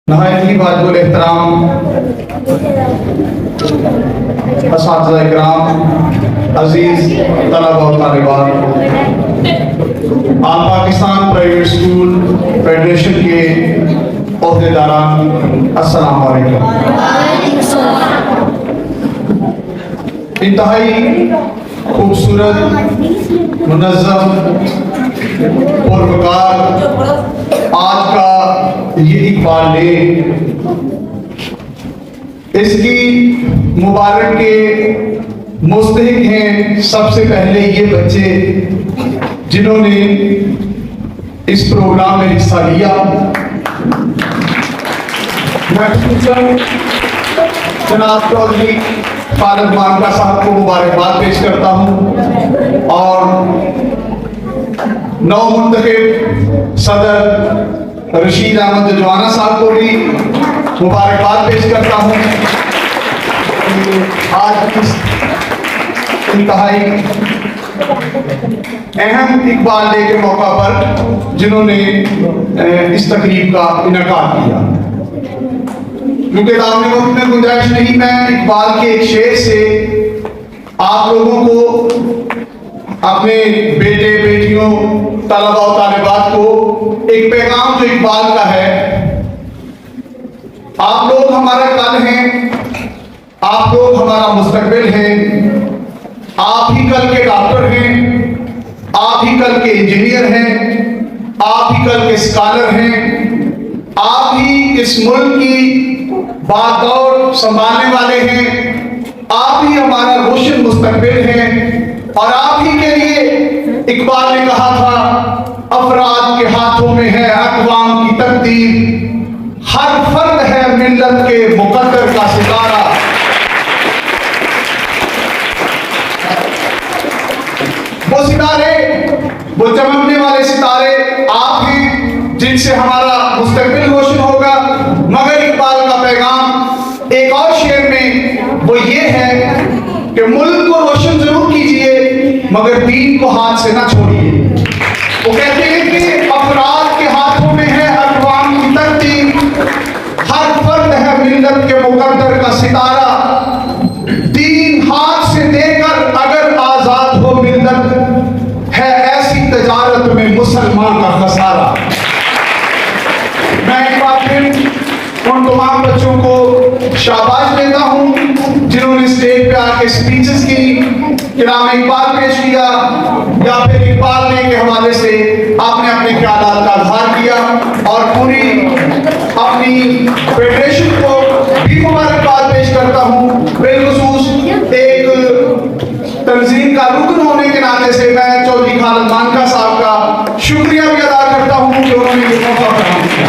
नहायत ही वाजिबुल एहतराम असातिज़ा इकराम, अजीज तलबा और तालिबात, आल पाकिस्तान प्राइवेट स्कूल फेडरेशन के ओहदेदारान, अस्सलाम वालेकुम। इंतहाई खूबसूरत, मुनज़्ज़म, पुरवकार आज का ये इकबाल डे, इसकी मुबारक के मुस्तहिक हैं सबसे पहले ये बच्चे जिन्होंने इस प्रोग्राम में हिस्सा लिया। मैं जनाब चौधरी खालिद मानका साहब को मुबारकबाद पेश करता हूँ और नौ मुंतखब सदर रशीद अहमद जजवाना साहब को भी मुबारकबाद पेश करता हूँ। आज इस इंतहाई अहम इकबाल डे के मौका पर जिन्होंने इस तकरीब का इनेकाद किया, क्योंकि दामने वक्त में गुंजाइश नहीं, मैं इकबाल के एक शेर से आप लोगों को, अपने बेटे बेटियों, तलबा और तालिबात को एक पैगाम जो इकबाल का है, आप लोग हमारा कल हैं, आप लोग हमारा मुस्तकबिल हैं, आप ही कल के डॉक्टर हैं, आप ही कल के इंजीनियर हैं, आप ही कल के स्कॉलर हैं, आप ही इस मुल्क की बागडोर संभालने वाले हैं, आप ही हमारा रोशन मुस्तकबिल हैं। और आप ही के लिए इकबाल ने कहा था, अफराद के हाथों में है अक़वाम की तकदीर, हर फर्द है मिल्लत के मुक़द्दर का सितारा। वो सितारे, वो चमकने वाले सितारे आप हैं जिनसे हमारा मुस्तकबिल रोशन होगा। मगर इकबाल का पैगाम एक और शेर में वो ये है कि मुल्क को रोशन जरूर कीजिए मगर दीन को हाथ से ना छोड़िए। वो कहते हैं कि अफराद के हाथों में है अक़वाम की तकदीर, हर फर्द है मिल्लत के मुक़द्दर का सितारा। दीन हाथ से देकर अगर आजाद हो मिल्लत, है ऐसी तजारत में मुसलमान का खसारा। मैं एक बार फिर उन तमाम बच्चों को शाबाश देता हूँ जिन्होंने स्टेज पे आके स्पीचेस की, किराम इकबाल पेश किया, या फिर इकबाल ने के हवाले से आपने अपने ख्यालात का इज़हार किया, और पूरी अपनी फेडरेशन को भी मुबारकबाद पेश करता हूँ। बिलखुसूस एक तंजीम का रुकन होने के नाते से मैं चौधरी खालिद मानका साहब का शुक्रिया भी अदा करता हूँ कि उन्होंने ये मौका प्रदान किया।